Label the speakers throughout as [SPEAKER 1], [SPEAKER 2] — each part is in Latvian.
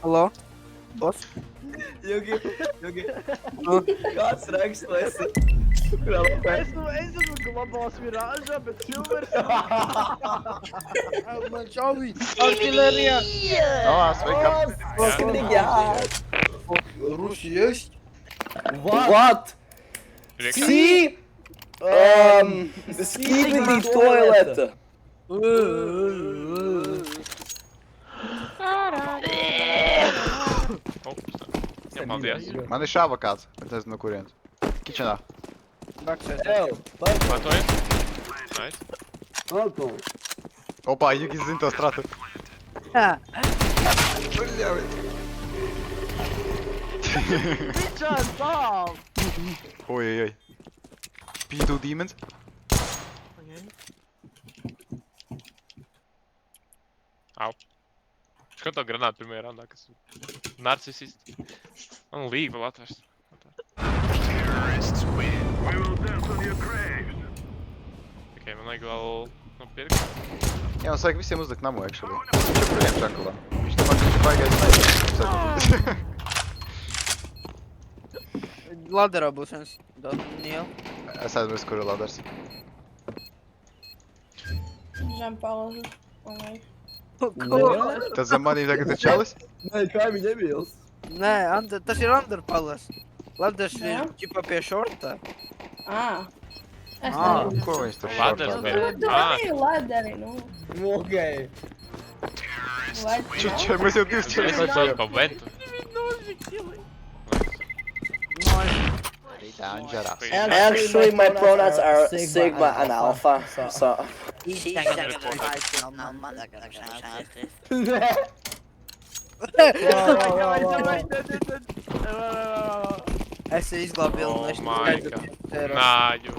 [SPEAKER 1] Halo? Boss?
[SPEAKER 2] Jugi,
[SPEAKER 1] Nu,
[SPEAKER 2] kāds raksts tu esi? Kurā lapā?
[SPEAKER 3] Es esmu globāls virāžā, bet silvers...
[SPEAKER 1] man čauvi! Artillerija!
[SPEAKER 4] Sveiki!
[SPEAKER 2] Skriģāt!
[SPEAKER 1] Rusi есть?
[SPEAKER 2] What? See? Skibidi toilet!
[SPEAKER 5] Jā, paldies.
[SPEAKER 4] Man ir šāva kāds, bet es no kurienes. Kitchenā.
[SPEAKER 1] Backside.
[SPEAKER 5] Matojiet. Nice.
[SPEAKER 4] Opā, Jugis zina to stratu.
[SPEAKER 1] Ha,
[SPEAKER 3] Pičā, stāv!
[SPEAKER 4] Oi. P2 Demons.
[SPEAKER 5] Au. Skato granātu pirmajā randā, kas narcisisti. Man līga vēl atvērst. Tikai man vajag vēl nopirkt.
[SPEAKER 4] Jā, mums vajag visiem uzdegt namu, actually. Viņš ir projām žankulā. Viņš domā, ka viņš ir baigais sniper.
[SPEAKER 1] Laderā būs viens. Daniel.
[SPEAKER 4] Es aizmirsu, kur ir laders.
[SPEAKER 6] Žem palažu. Oi.
[SPEAKER 1] Ko?
[SPEAKER 4] Tas zem manīm tagad ir čalis?
[SPEAKER 2] Nē, kaimiņi nebils.
[SPEAKER 1] Nē, tas ir Underpalace. Laders ir
[SPEAKER 6] Jā.
[SPEAKER 1] ķipa pie šorta.
[SPEAKER 6] Ā. Es
[SPEAKER 1] Ā,
[SPEAKER 6] nezinu.
[SPEAKER 4] Ko viņš tur
[SPEAKER 5] Laders
[SPEAKER 4] šortā
[SPEAKER 5] bija.
[SPEAKER 4] dara?
[SPEAKER 6] Tu arī lederi, nu.
[SPEAKER 2] Okei.
[SPEAKER 6] Lederi.
[SPEAKER 4] Čučē, mēs jau divas
[SPEAKER 5] Es
[SPEAKER 4] čalis
[SPEAKER 5] aizsāju pa ventu.
[SPEAKER 4] Dangerous.
[SPEAKER 2] Actually, my pronouns are Sigma and Alpha, so...
[SPEAKER 1] Es izglābu
[SPEAKER 5] Oh
[SPEAKER 1] Vilnu.
[SPEAKER 5] my god. Nā, jū.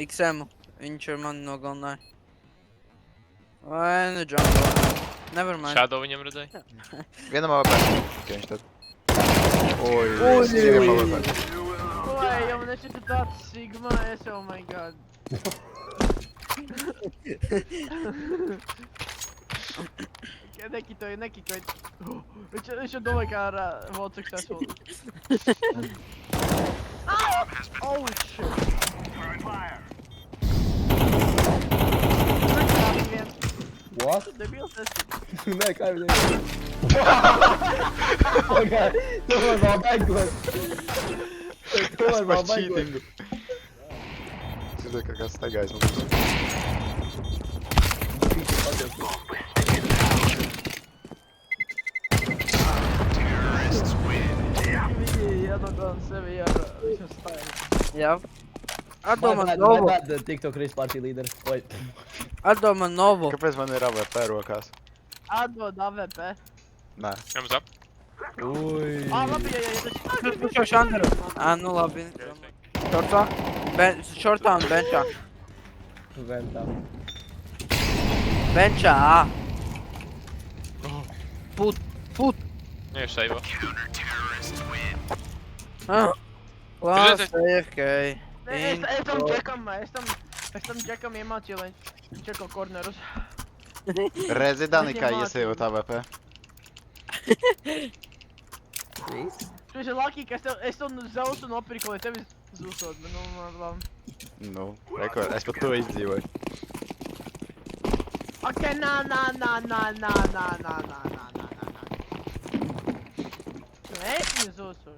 [SPEAKER 1] XM. Viņš ar mani nogalināja. Vai nu jungle. Nevermind.
[SPEAKER 5] Shadow viņam redzēja.
[SPEAKER 4] Vienam AWP. Ok, viņš tad. Oi, diviem AWP.
[SPEAKER 3] Oi, jau man šķita tāds Sigma, oh my god. Nekitoju. Viņš jau domāja, kā ar Volt Successful. Oh shit.
[SPEAKER 2] What?
[SPEAKER 3] Debils esi.
[SPEAKER 2] Nē, kaimiņi nebils. Tu man vēl baigot. Tu man
[SPEAKER 4] Es
[SPEAKER 2] vēl
[SPEAKER 4] par
[SPEAKER 2] baigot.
[SPEAKER 4] cheatingu. Es zinu, ka kāds staigājas mums.
[SPEAKER 3] Viņi iedodan sevi ar visu stailu.
[SPEAKER 1] Jā.
[SPEAKER 2] My
[SPEAKER 1] Atdomā
[SPEAKER 2] bad,
[SPEAKER 1] Novu.
[SPEAKER 2] the TikTok race party leader. Oi.
[SPEAKER 1] Atdomā Novu.
[SPEAKER 4] Kāpēc man ir AWP rokās?
[SPEAKER 3] Atdod AVP.
[SPEAKER 4] Nē.
[SPEAKER 5] Jums ap.
[SPEAKER 2] Ui.
[SPEAKER 3] Labi, ja
[SPEAKER 1] Viņš jau šandaru. Nu labi. Šortā. Šortā un benčā.
[SPEAKER 2] Ventā.
[SPEAKER 1] Benčā.
[SPEAKER 5] Nē, šeit vēl.
[SPEAKER 1] Lās, AFK.
[SPEAKER 3] Es tam džekam iemācīju, lai viņš čeko kornerus.
[SPEAKER 4] Rezi Danikā iesējot AWP.
[SPEAKER 3] Viņš ir lucky, ka es tev zausu nopirku, lai tevis zūsot, bet nu, man labi.
[SPEAKER 4] Nu, rekord, es pat to izdzīvoju.
[SPEAKER 3] Ok, nā. Es viņu zūsošu.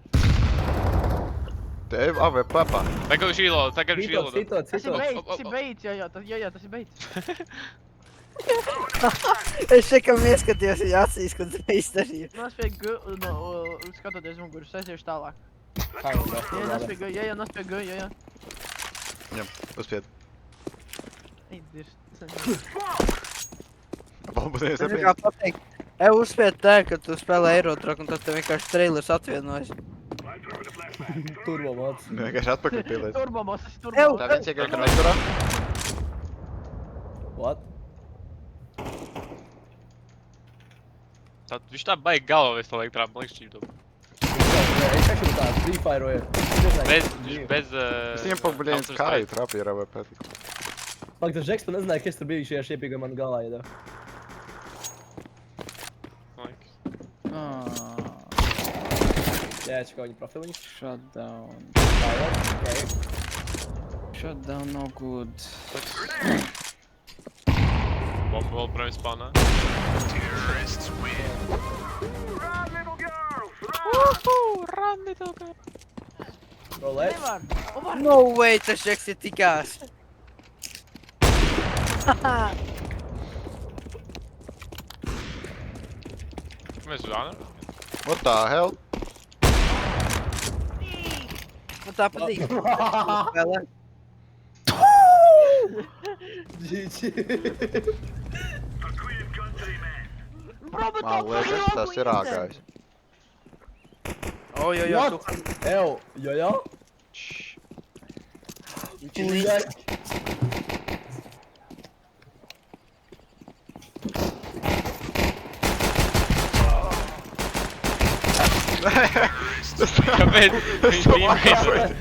[SPEAKER 4] Tev AWP papā.
[SPEAKER 5] Tagad viņš īloda, tagad viņš īloda.
[SPEAKER 2] Citot.
[SPEAKER 3] Tas ir beidz, jā, tas ir beidz.
[SPEAKER 1] Es šekam ieskatījos viņa acīs, kad tu izdarīji.
[SPEAKER 3] Nas pie G, skatoties muguru, es aiziešu tālāk. Nas pie G, nas pie G, jā.
[SPEAKER 4] Jā, uzspied.
[SPEAKER 3] Ej, dirst.
[SPEAKER 4] Palbudējies
[SPEAKER 1] Tas ir
[SPEAKER 4] ar
[SPEAKER 1] kā pateikt. Uzspied tā, ka tu spēlē Eirotruck un tad tev vienkārši trailers atvienojas.
[SPEAKER 2] Turbo mods.
[SPEAKER 4] vienkārši atpakaļ pieliet.
[SPEAKER 3] Turbomos, tas ir
[SPEAKER 4] Tā
[SPEAKER 3] turbomos.
[SPEAKER 4] viens iegāja konektorā.
[SPEAKER 2] What?
[SPEAKER 5] Tad viņš tā baigi galvā visu laiku trāp, man liekas šķīdot.
[SPEAKER 2] Es actually tā freefireoju.
[SPEAKER 5] Bez,
[SPEAKER 4] Es viņam pabuļējums kāju trāpīja ar AWP.
[SPEAKER 2] Pak, tas Žeks, tu nezināji, kas tur bija šajā šiepīgā man galā iedeva. Ja, čekaj, oni profil njih.
[SPEAKER 1] Shutdown.
[SPEAKER 2] Okej.
[SPEAKER 1] Shutdown, no good.
[SPEAKER 5] Bomb wall pravi spawna. Run little girl.
[SPEAKER 2] Rolet.
[SPEAKER 3] Nevar! Ovar!
[SPEAKER 1] No way, to jak się tykasz.
[SPEAKER 5] Kom eens aan.
[SPEAKER 4] What the hell?
[SPEAKER 1] What happened? Fella.
[SPEAKER 2] GG.
[SPEAKER 3] Bro, but
[SPEAKER 4] Mä oon tässä se raakais.
[SPEAKER 1] Oj, oj, oj.
[SPEAKER 2] Evo, jojo. Ujak.
[SPEAKER 5] Kāpēc? Viņš bija mīzes.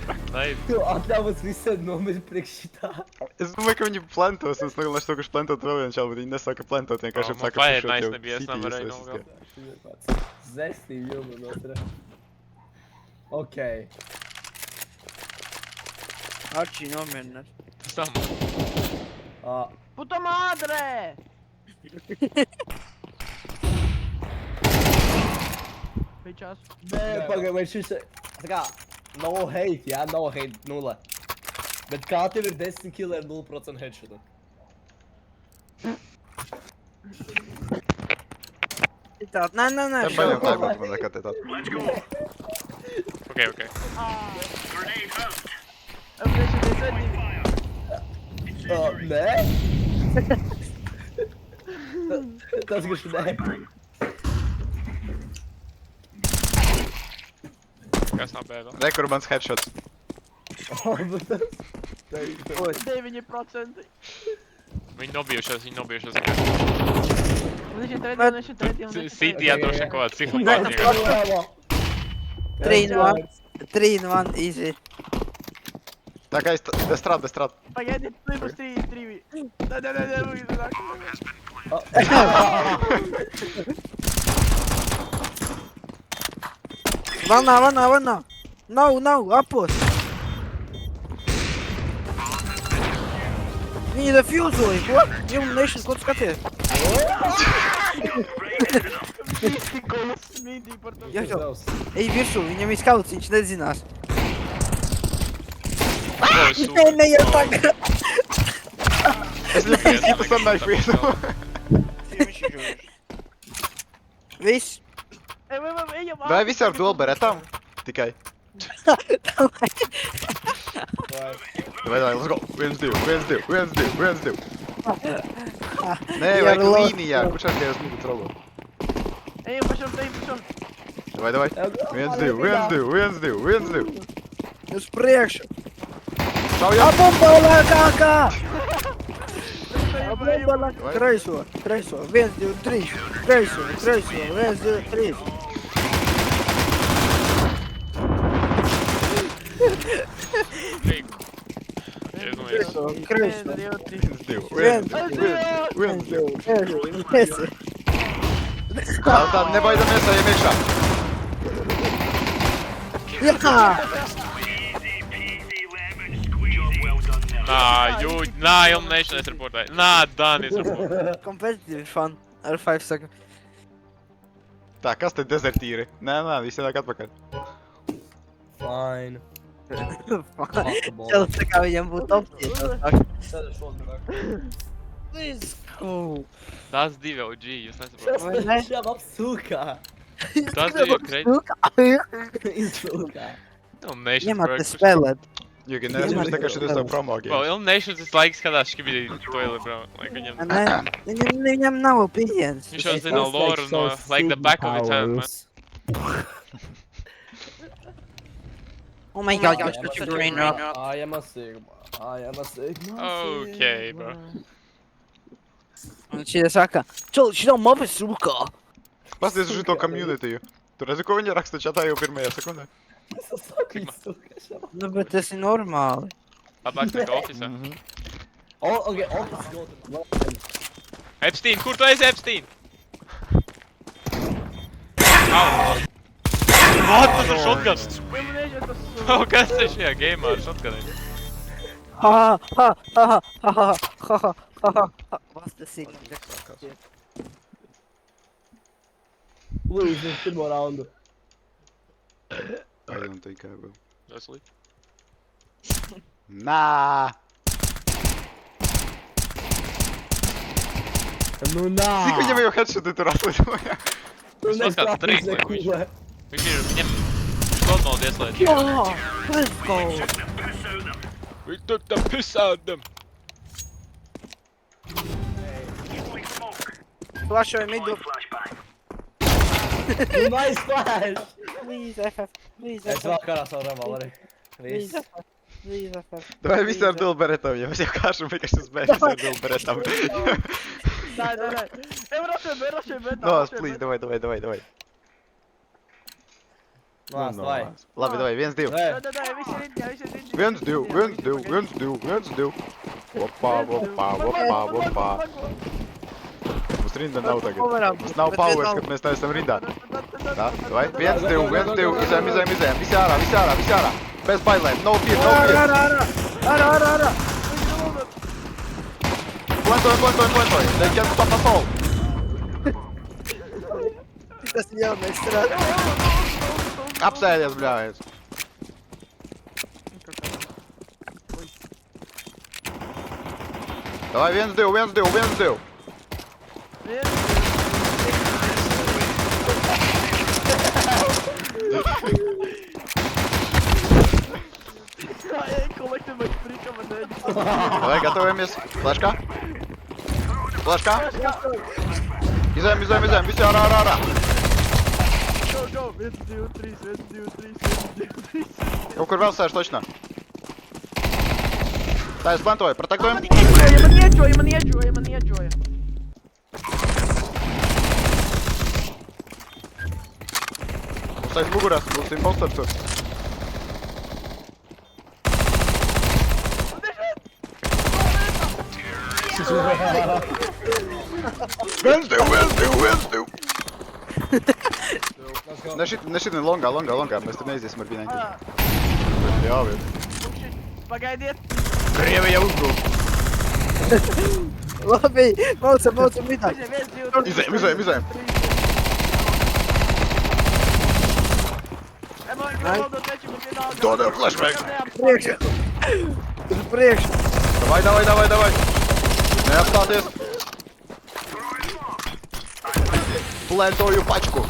[SPEAKER 2] Atļāvas visiem nomir priekšitā.
[SPEAKER 4] Es domāju, ka viņi plantos, es domāju, ka viņš plantot vēl vienu čalu, bet viņi nesaka plantot, vienkārši
[SPEAKER 5] Man
[SPEAKER 4] saka
[SPEAKER 5] fire
[SPEAKER 4] pušot
[SPEAKER 5] nice
[SPEAKER 4] jau
[SPEAKER 5] nebija, es
[SPEAKER 4] cities
[SPEAKER 5] nevarēju
[SPEAKER 4] visus,
[SPEAKER 5] nogaut.
[SPEAKER 2] Zestī jūma notra. Okej.
[SPEAKER 1] Archie nomierināts.
[SPEAKER 5] Sam.
[SPEAKER 3] Puta madre! Bitchas.
[SPEAKER 2] Nē, pagaid, vai šis... Tā kā, no hate, jā, no hate, 0. Bet kā tev ir 10 kill ar 0% headshotu?
[SPEAKER 1] Citādi, nē, nē, nē.
[SPEAKER 4] Te paņem taimot, man nekā te tādu.
[SPEAKER 5] Okei, okei.
[SPEAKER 2] Nē? Tas, ka nē.
[SPEAKER 5] Kas nav bēda?
[SPEAKER 4] Re, kur mans headshots.
[SPEAKER 3] 9%.
[SPEAKER 5] Viņi nobijušās.
[SPEAKER 3] Un viņš ir treti, un viņš ir treti, un viņš ir
[SPEAKER 5] City droši vien kaut kāds psihopāts.
[SPEAKER 1] 3-1, easy.
[SPEAKER 4] Tā kā es strādu.
[SPEAKER 3] Pagaidiet, plus 3. Nē,
[SPEAKER 1] Vannā. Nav, apos. Viņi defuzoja, ko? Illumination, ko tu skaties?
[SPEAKER 3] Mītī par to.
[SPEAKER 1] Jā. Ej virsū, viņam ir skauts, viņš nezinās. Nē, jau tagad.
[SPEAKER 4] Es nepīstīju, tas sanāk vienu.
[SPEAKER 1] Viss.
[SPEAKER 4] Vai visi ar dual beretām? Tikai. Vai, let's go. 1-2. Nē, vajag līnijā, kurš ar tevi smugu trolo.
[SPEAKER 3] Ejam pašam.
[SPEAKER 4] Vai. 1-2.
[SPEAKER 1] Uz priekšu.
[SPEAKER 4] Šaujam.
[SPEAKER 1] Abombalā kākā. Abombalā. Kreiso. 1, 2, 3. Kreiso. 1, 2, 3. Kreiso.
[SPEAKER 4] 1-2. Tā nebaidamies, ejam iekšā.
[SPEAKER 1] Jā!
[SPEAKER 5] Nah, Illumination es reportēju. Nah, done es reportēju.
[SPEAKER 1] Competitive fun. Ar 5 seconds.
[SPEAKER 4] Tā, kas te dezertīri? Nē, visi nāk atpakaļ.
[SPEAKER 2] Fine.
[SPEAKER 1] Čels tā kā viņam būtu opcija. Let's go.
[SPEAKER 5] Tas 2 OG, jūs nesaprotat.
[SPEAKER 2] Šām apsūkā.
[SPEAKER 5] Tas 2 ir crazy.
[SPEAKER 2] Izsūkā.
[SPEAKER 5] Illumination
[SPEAKER 1] Ņemat te spēlēt.
[SPEAKER 4] Jugi, neesmu kā šitas tev promo game.
[SPEAKER 5] Well, Illumination tas laiks skatās, ka bija toilet, bro. Like,
[SPEAKER 1] Viņam nav opinions.
[SPEAKER 5] viņš jau zina lore no, like, the back of his hand, man.
[SPEAKER 1] Oh my god, you're such a green rock.
[SPEAKER 2] I am a Sigma.
[SPEAKER 5] Okay, bro.
[SPEAKER 1] Un šie saka, čel, šitā mapa sūkā.
[SPEAKER 4] Pasties uz šito community. Tu redzi, ko viņi raksta čatā jau pirmajā sekundē?
[SPEAKER 2] Es saku, izsūkā šām.
[SPEAKER 1] Nu, bet tas ir normāli.
[SPEAKER 5] Labāk nekā officē.
[SPEAKER 2] Okay, office go to...
[SPEAKER 5] Epstein, kur tu esi, Epstein? Au! What? Tas ir shotgun!
[SPEAKER 3] Eliminējies tas...
[SPEAKER 5] Kas ir šajā gameā ar shotguniem?
[SPEAKER 1] Ha ha ha ha ha ha ha ha ha. Was the signal?
[SPEAKER 2] Lūdzu, uz pirmo raundu.
[SPEAKER 4] I don't think I will.
[SPEAKER 5] Wesley?
[SPEAKER 4] Nah!
[SPEAKER 2] Nu nā!
[SPEAKER 4] Cik viņam jau headshoti tur atlidoja?
[SPEAKER 2] Tu
[SPEAKER 5] Viņš kaut kāds trīs vai viņš. Viņš ir, viņam škodmaudu ieslēdz.
[SPEAKER 1] Oh, let's go.
[SPEAKER 5] We took the piss out of them.
[SPEAKER 1] Flashoju midu.
[SPEAKER 2] Nice flash!
[SPEAKER 1] Please, FF. Please,
[SPEAKER 2] Es
[SPEAKER 1] FF.
[SPEAKER 2] vēl karā savu revolveri. arī.
[SPEAKER 1] Please,
[SPEAKER 2] Viss.
[SPEAKER 1] FF. Please, FF.
[SPEAKER 4] Давай visi ar dual beretam, ja mēs jau kāšam vienkārši uz B, visi ar dual beretam.
[SPEAKER 3] Nē. Erošiem, bet
[SPEAKER 4] No, please, давай.
[SPEAKER 2] Lās, vai.
[SPEAKER 4] Labi, давай, 1-2.
[SPEAKER 2] Nē.
[SPEAKER 3] Nē, visi ir riņķi.
[SPEAKER 4] 1-2. Opā. Mums rinda nav tagad. Mums nav powers, kad mēs neesam rindā. Tā, vai? 1-2. Izējam. Visi ārā. Bez bailēm. No fear.
[SPEAKER 1] Ara.
[SPEAKER 4] Plantojam. They can stop us all.
[SPEAKER 1] Tas ir jaunais strādā.
[SPEAKER 4] Apsēdies, bļājies. Davai, 1-2.
[SPEAKER 3] Kolektīvi vai frika, man nē.
[SPEAKER 4] Davai, gatavojamies. Flashkā. Izējam. Visi ārā.
[SPEAKER 3] Go. 1, 2, 3.
[SPEAKER 4] Kaut kur vēl sēž točnā. Tā, es plantoju. Protektojam.
[SPEAKER 3] Man iedžoja.
[SPEAKER 4] Mums aiz mugurās. Būs imposters tur. Viens, divi. Ne šitin longā. Mēs tur neiziesim ar vienai. Jā, vien.
[SPEAKER 3] Pagaidiet.
[SPEAKER 4] Krievija uzbrūk.
[SPEAKER 1] Labi, maucam midā.
[SPEAKER 4] Izējam. Dodam flashback.
[SPEAKER 1] Uz priekšu.
[SPEAKER 4] Davai. Neapstāties. Plantoju pačku.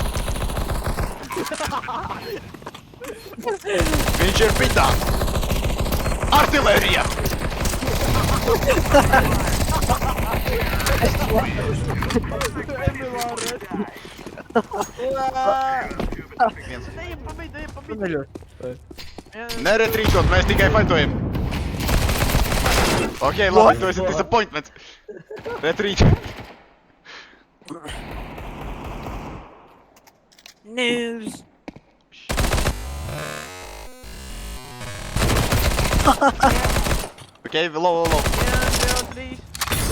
[SPEAKER 4] Viņš ir pitā. Artilērija. Neretrīčot, mēs tikai fightojam. Ok, labi, tu esi disappointment. Retrīč.
[SPEAKER 1] News.
[SPEAKER 4] Ok, low.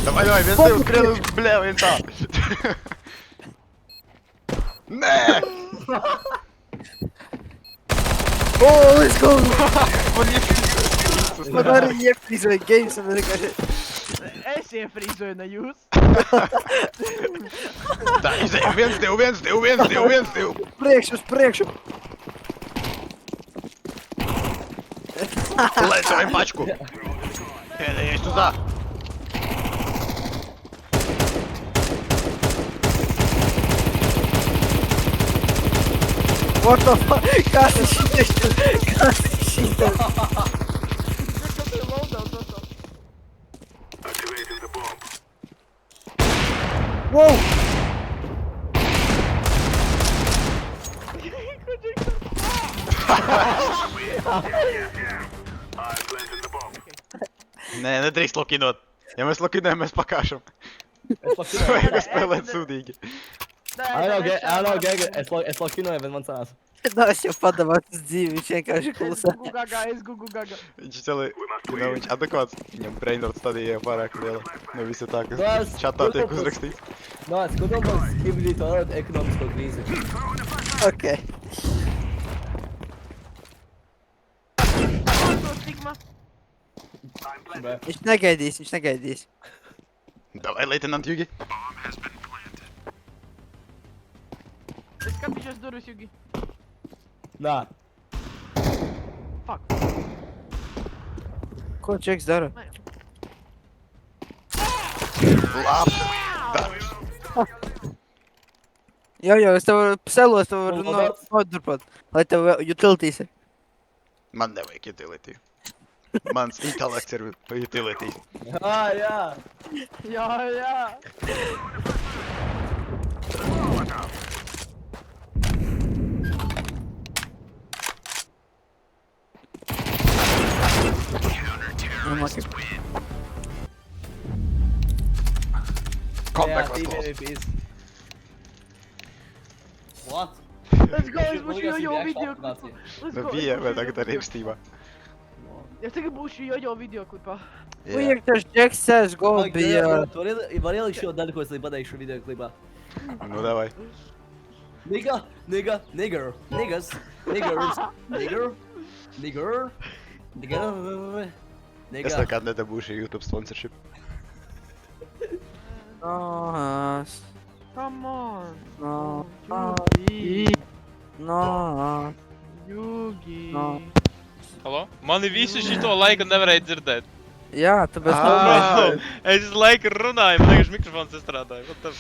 [SPEAKER 4] Давай, 1-2, skrien uz bļā, vien tā. Nē!
[SPEAKER 1] Oh, let's go.
[SPEAKER 4] Man iefrīzos.
[SPEAKER 1] Man arī iefrīzoja games, un vienkārši...
[SPEAKER 3] Es iefrīzoju, ne jūs.
[SPEAKER 4] Tā, izējam 1-2.
[SPEAKER 1] Uz priekšu.
[SPEAKER 4] Plantojam pačku. Pēdējais tuzā.
[SPEAKER 1] What the fuck? Kas ir šitas? Wow!
[SPEAKER 4] Nē, nedrīkst lokinot. Ja mēs lokinojam, mēs pakāšam.
[SPEAKER 2] Es lokinoju.
[SPEAKER 4] Vajag spēlēt sūdīgi.
[SPEAKER 2] I know, Gega. Es lokinoju, bet man sanās.
[SPEAKER 1] Nā, es jau padavāt uz dzīvi, viņš vienkārši klusē.
[SPEAKER 3] Es gugu gaga.
[SPEAKER 4] Viņš viņš adekvāts. Viņam brainrot stadija jau pārāk liela. Ne visi tā,
[SPEAKER 2] Nu,
[SPEAKER 4] kas
[SPEAKER 2] es-
[SPEAKER 4] čatā tiek uzrakstīts.
[SPEAKER 2] Nā, es skatos, Skibidi to ekonomisko krīzi.
[SPEAKER 1] Ok.
[SPEAKER 3] Sigma.
[SPEAKER 1] Viņš negaidīs.
[SPEAKER 4] Davai, leitenant Jugi.
[SPEAKER 3] Es skatīšos durvis, Jugi.
[SPEAKER 2] Nā.
[SPEAKER 3] Fuck.
[SPEAKER 1] Ko Džeks dara?
[SPEAKER 4] Labi.
[SPEAKER 1] Jā, es tev selos, tev varu
[SPEAKER 2] Paldies.
[SPEAKER 1] nodurpot. Lai tev utilities ir.
[SPEAKER 4] Man nevajag utility. Mans intelekts ir utility.
[SPEAKER 2] Jā.
[SPEAKER 3] Jā.
[SPEAKER 4] Comeback
[SPEAKER 2] Jā,
[SPEAKER 4] was
[SPEAKER 2] team
[SPEAKER 4] close.
[SPEAKER 2] MVPs. What?
[SPEAKER 3] Let's go, es būšu jojo video klipā. Let's
[SPEAKER 4] Nu
[SPEAKER 3] go,
[SPEAKER 4] bija,
[SPEAKER 3] es
[SPEAKER 4] bet
[SPEAKER 3] būšu
[SPEAKER 4] tagad arī ir stīvā.
[SPEAKER 3] Es tagad būšu jojo video klipā.
[SPEAKER 1] Vajag tas Džeks CSGO bija.
[SPEAKER 2] Var ielikt šo daļu, ko es līdz pateikšu video klipā.
[SPEAKER 4] Nu, davai.
[SPEAKER 2] Nigga, nigger, niggas, niggers, nigger,
[SPEAKER 4] Es nekad nedabūšu YouTube sponsorship.
[SPEAKER 1] Nās.
[SPEAKER 3] Come on.
[SPEAKER 1] No.
[SPEAKER 3] Jugi.
[SPEAKER 1] No.
[SPEAKER 3] Jugi.
[SPEAKER 1] No.
[SPEAKER 5] Halo? Mani visu šito laiku nevarēja dzirdēt.
[SPEAKER 1] Jā, tāpēc
[SPEAKER 4] Ah.
[SPEAKER 5] Es visu laiku runāju, man vienkārši mikrofons nestrādāja. What the...